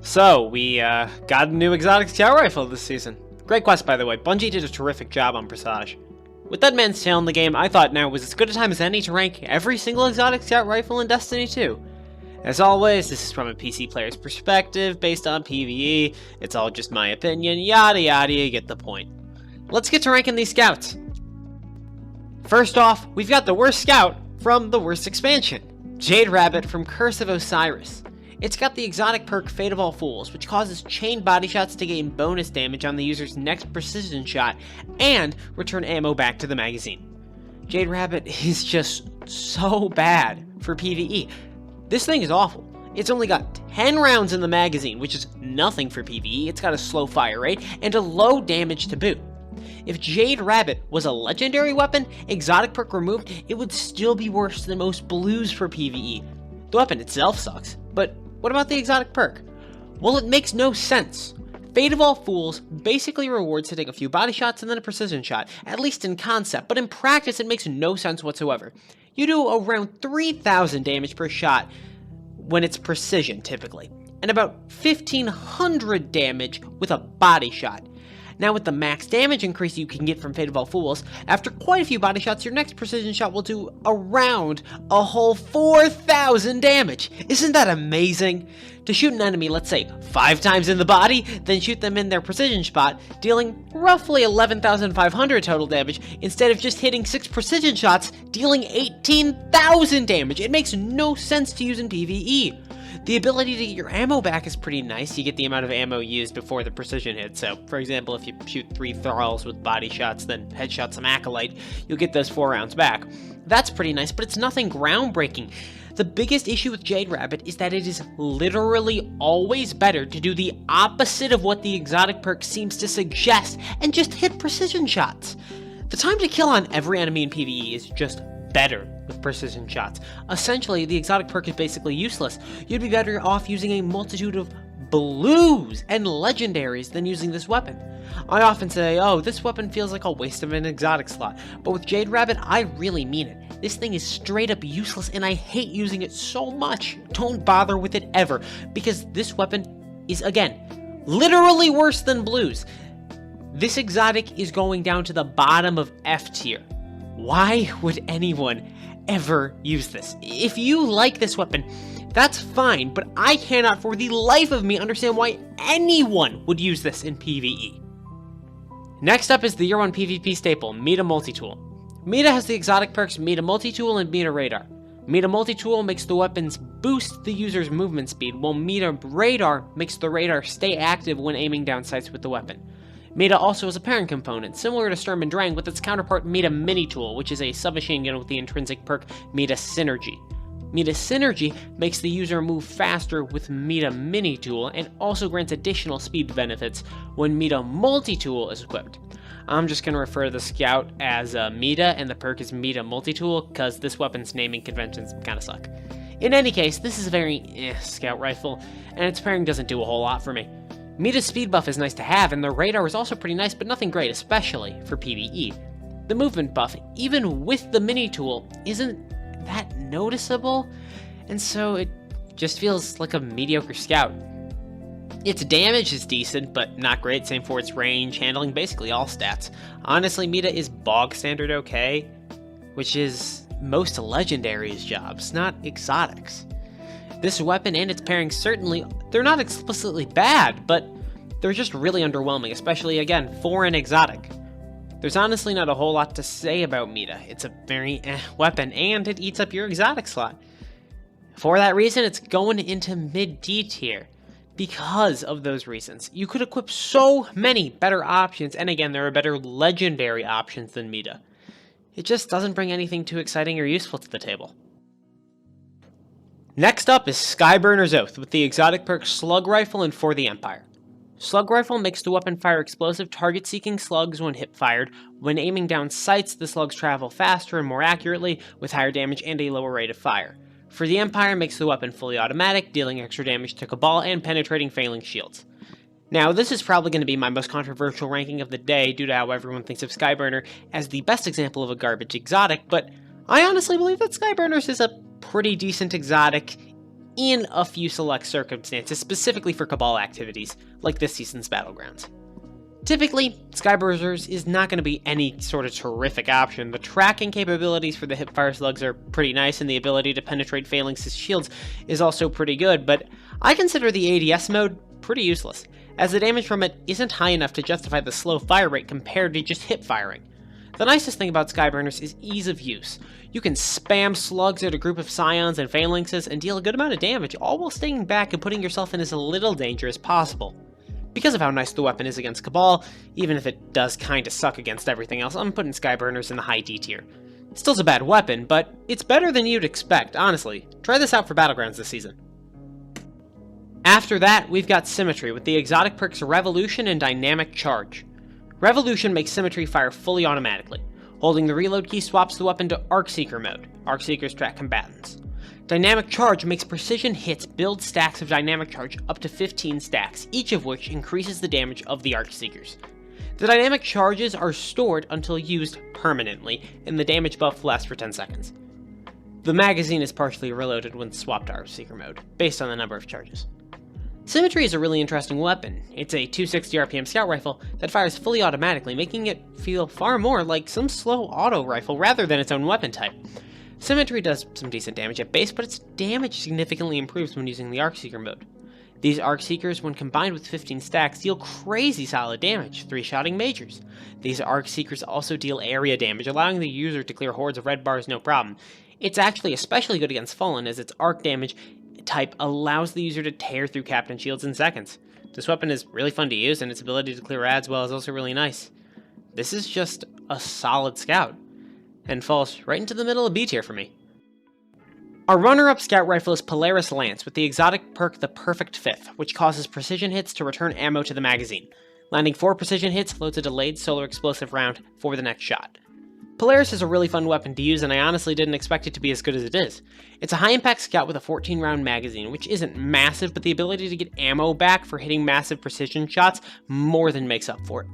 So, we got a new exotic scout rifle this season. Great quest, by the way. Bungie did a terrific job on Presage. With Dead Man's Tale in the game, I thought now was as good a time as any to rank every single exotic scout rifle in Destiny 2. As always, this is from a PC player's perspective, based on PVE. It's all just my opinion, yada yada, you get the point. Let's get to ranking these scouts. First off, we've got the worst scout from the worst expansion. Jade Rabbit from Curse of Osiris. It's got the exotic perk Fate of All Fools, which causes chain body shots to gain bonus damage on the user's next precision shot, and return ammo back to the magazine. Jade Rabbit is just so bad for PvE. This thing is awful. It's only got 10 rounds in the magazine, which is nothing for PvE. It's got a slow fire rate, and a low damage to boot. If Jade Rabbit was a legendary weapon, exotic perk removed, it would still be worse than most blues for PvE. The weapon itself sucks, but what about the exotic perk? Well, it makes no sense. Fate of All Fools basically rewards hitting a few body shots and then a precision shot, at least in concept, but in practice it makes no sense whatsoever. You do around 3,000 damage per shot when it's precision, typically, and about 1,500 damage with a body shot. Now with the max damage increase you can get from Fate of All Fools, after quite a few body shots, your next precision shot will do around a whole 4,000 damage. Isn't that amazing? To shoot an enemy, let's say, 5 times in the body, then shoot them in their precision spot, dealing roughly 11,500 total damage, instead of just hitting 6 precision shots, dealing 18,000 damage. It makes no sense to use in PvE. The ability to get your ammo back is pretty nice. You get the amount of ammo used before the precision hit. So, for example, if you shoot 3 thralls with body shots, then headshot some acolyte, you'll get those 4 rounds back. That's pretty nice, but it's nothing groundbreaking. The biggest issue with Jade Rabbit is that it is literally always better to do the opposite of what the exotic perk seems to suggest and just hit precision shots. The time to kill on every enemy in PvE is just better with precision shots. Essentially, the exotic perk is basically useless. You'd be better off using a multitude of blues and legendaries than using this weapon. I often say, oh, this weapon feels like a waste of an exotic slot, but with Jade Rabbit, I really mean it. This thing is straight up useless and I hate using it so much. Don't bother with it ever, because this weapon is, again, literally worse than blues. This exotic is going down to the bottom of F tier. Why would anyone ever use this? If you like this weapon, that's fine, but I cannot for the life of me understand why anyone would use this in PvE. Next up is the Year 1 PvP staple, Mida Multitool. Mida has the exotic perks Mida Multitool and Mida Radar. Mida Multitool makes the weapons boost the user's movement speed, while Mida Radar makes the radar stay active when aiming down sights with the weapon. Mida also has a pairing component, similar to Sturm and Drang, with its counterpart Mida Mini Tool, which is a submachine gun with the intrinsic perk Mida Synergy. Mida Synergy makes the user move faster with Mida Mini Tool, and also grants additional speed benefits when Mida Multi-Tool is equipped. I'm just going to refer to the scout as Mida, and the perk is Mida Multi-Tool, because this weapon's naming conventions kind of suck. In any case, this is a very scout rifle, and its pairing doesn't do a whole lot for me. Mida's speed buff is nice to have, and the radar is also pretty nice, but nothing great, especially for PvE. The movement buff, even with the mini tool, isn't that noticeable, and so it just feels like a mediocre scout. Its damage is decent, but not great, same for its range, handling, basically all stats. Honestly, Mida is bog standard okay, which is most legendaries jobs, not exotics. This weapon and its pairing certainly, they're not explicitly bad, but they're just really underwhelming, especially, again, for an exotic. There's honestly not a whole lot to say about Mida. It's a very weapon, and it eats up your exotic slot. For that reason, it's going into mid-D tier. Because of those reasons. You could equip so many better options, and again, there are better legendary options than Mida. It just doesn't bring anything too exciting or useful to the table. Next up is SKYBURNER'S Oath, with the exotic perk Slug Rifle and For the Empire. Slug Rifle makes the weapon fire explosive, target-seeking slugs when hip-fired. When aiming down sights, the slugs travel faster and more accurately, with higher damage and a lower rate of fire. For the Empire makes the weapon fully automatic, dealing extra damage to Cabal and penetrating failing shields. Now, this is probably going to be my most controversial ranking of the day due to how everyone thinks of SKYBURNER as the best example of a garbage exotic, but I honestly believe that SKYBURNER'S is a pretty decent exotic in a few select circumstances, specifically for Cabal activities, like this season's Battlegrounds. Typically, SKYBURNER'S is not going to be any sort of terrific option. The tracking capabilities for the hipfire slugs are pretty nice, and the ability to penetrate phalanx's shields is also pretty good, but I consider the ADS mode pretty useless, as the damage from it isn't high enough to justify the slow fire rate compared to just hip firing. The nicest thing about SKYBURNER'S is ease of use. You can spam slugs at a group of scions and phalanxes and deal a good amount of damage, all while staying back and putting yourself in as little danger as possible. Because of how nice the weapon is against Cabal, even if it does kinda suck against everything else, I'm putting SKYBURNER'S in the high D tier. Still's a bad weapon, but it's better than you'd expect, honestly. Try this out for Battlegrounds this season. After that, we've got Symmetry with the exotic perks Revolution and Dynamic Charge. Revolution makes Symmetry fire fully automatically. Holding the reload key swaps the weapon to Arcseeker mode. Arcseekers track combatants. Dynamic Charge makes precision hits build stacks of Dynamic Charge up to 15 stacks, each of which increases the damage of the Arcseekers. The Dynamic Charges are stored until used permanently, and the damage buff lasts for 10 seconds. The magazine is partially reloaded when swapped to Arcseeker mode, based on the number of charges. Symmetry is a really interesting weapon. It's a 260 RPM scout rifle that fires fully automatically, making it feel far more like some slow auto rifle rather than its own weapon type. Symmetry does some decent damage at base, but its damage significantly improves when using the Arcseeker mode. These Arcseekers, when combined with 15 stacks, deal crazy solid damage, 3-shotting majors. These Arcseekers also deal area damage, allowing the user to clear hordes of red bars no problem. It's actually especially good against Fallen, as its arc damage type allows the user to tear through Captain Shields in seconds. This weapon is really fun to use, and its ability to clear ads well is also really nice. This is just a solid scout, and falls right into the middle of B tier for me. Our runner-up scout rifle is Polaris Lance with the exotic perk The Perfect Fifth, which causes precision hits to return ammo to the magazine. Landing 4 precision hits loads a delayed solar explosive round for the next shot. Polaris is a really fun weapon to use, and I honestly didn't expect it to be as good as it is. It's a high-impact scout with a 14-round magazine, which isn't massive, but the ability to get ammo back for hitting massive precision shots more than makes up for it.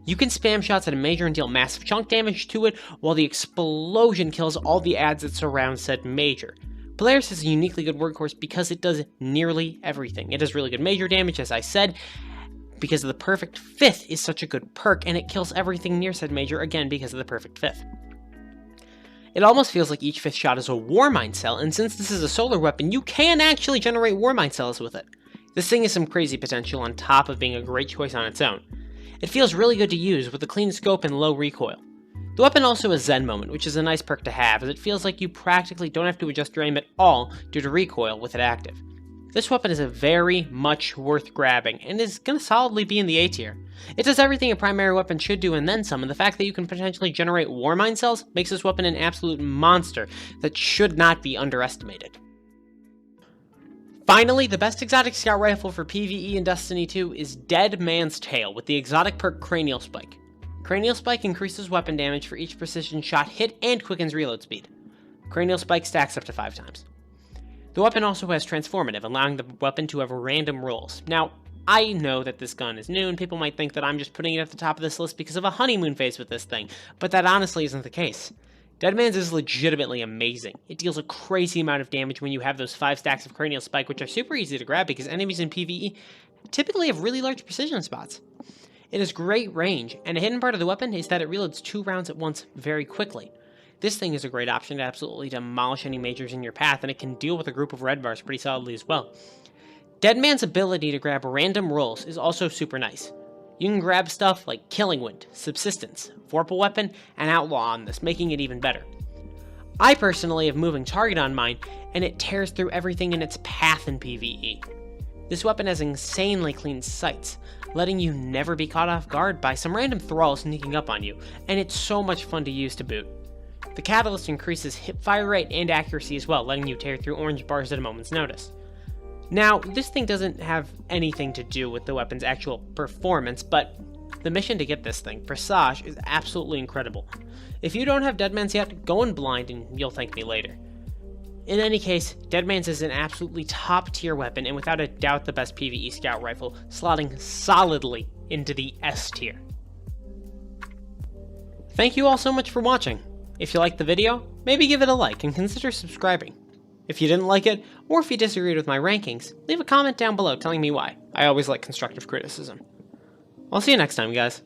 You can spam shots at a major and deal massive chunk damage to it, while the explosion kills all the ads that surround said major. Polaris is a uniquely good workhorse because it does nearly everything. It does really good major damage, as I said, because of the Perfect Fifth is such a good perk, and it kills everything near said major, again because of the Perfect Fifth. It almost feels like each 5th shot is a Warmind cell, and since this is a solar weapon, you can actually generate Warmind cells with it. This thing has some crazy potential on top of being a great choice on its own. It feels really good to use with a clean scope and low recoil. The weapon also has Zen Moment, which is a nice perk to have, as it feels like you practically don't have to adjust your aim at all due to recoil with it active. This weapon is very much worth grabbing, and is going to solidly be in the A tier. It does everything a primary weapon should do and then some, and the fact that you can potentially generate Warmind cells makes this weapon an absolute monster that should not be underestimated. Finally, the best exotic scout rifle for PvE in Destiny 2 is Dead Man's Tale with the exotic perk Cranial Spike. Cranial Spike increases weapon damage for each precision shot hit and quickens reload speed. Cranial Spike stacks up to 5 times. The weapon also has Transformative, allowing the weapon to have random rolls. Now, I know that this gun is new, and people might think that I'm just putting it at the top of this list because of a honeymoon phase with this thing, but that honestly isn't the case. Dead Man's is legitimately amazing. It deals a crazy amount of damage when you have those 5 stacks of Cranial Spike, which are super easy to grab because enemies in PvE typically have really large precision spots. It has great range, and a hidden part of the weapon is that it reloads 2 rounds at once very quickly. This thing is a great option to absolutely demolish any majors in your path, and it can deal with a group of red bars pretty solidly as well. Dead Man's ability to grab random rolls is also super nice. You can grab stuff like Killing Wind, Subsistence, Vorpal Weapon, and Outlaw on this, making it even better. I personally have Moving Target on mine, and it tears through everything in its path in PvE. This weapon has insanely clean sights, letting you never be caught off guard by some random thrall sneaking up on you, and it's so much fun to use to boot. The Catalyst increases hipfire rate and accuracy as well, letting you tear through orange bars at a moment's notice. Now, this thing doesn't have anything to do with the weapon's actual performance, but the mission to get this thing, Presage, is absolutely incredible. If you don't have Dead Man's yet, go in blind and you'll thank me later. In any case, Dead Man's is an absolutely top tier weapon and without a doubt the best PvE scout rifle, slotting solidly into the S tier. Thank you all so much for watching. If you liked the video, maybe give it a like and consider subscribing. If you didn't like it, or if you disagreed with my rankings, leave a comment down below telling me why. I always like constructive criticism. I'll see you next time, guys.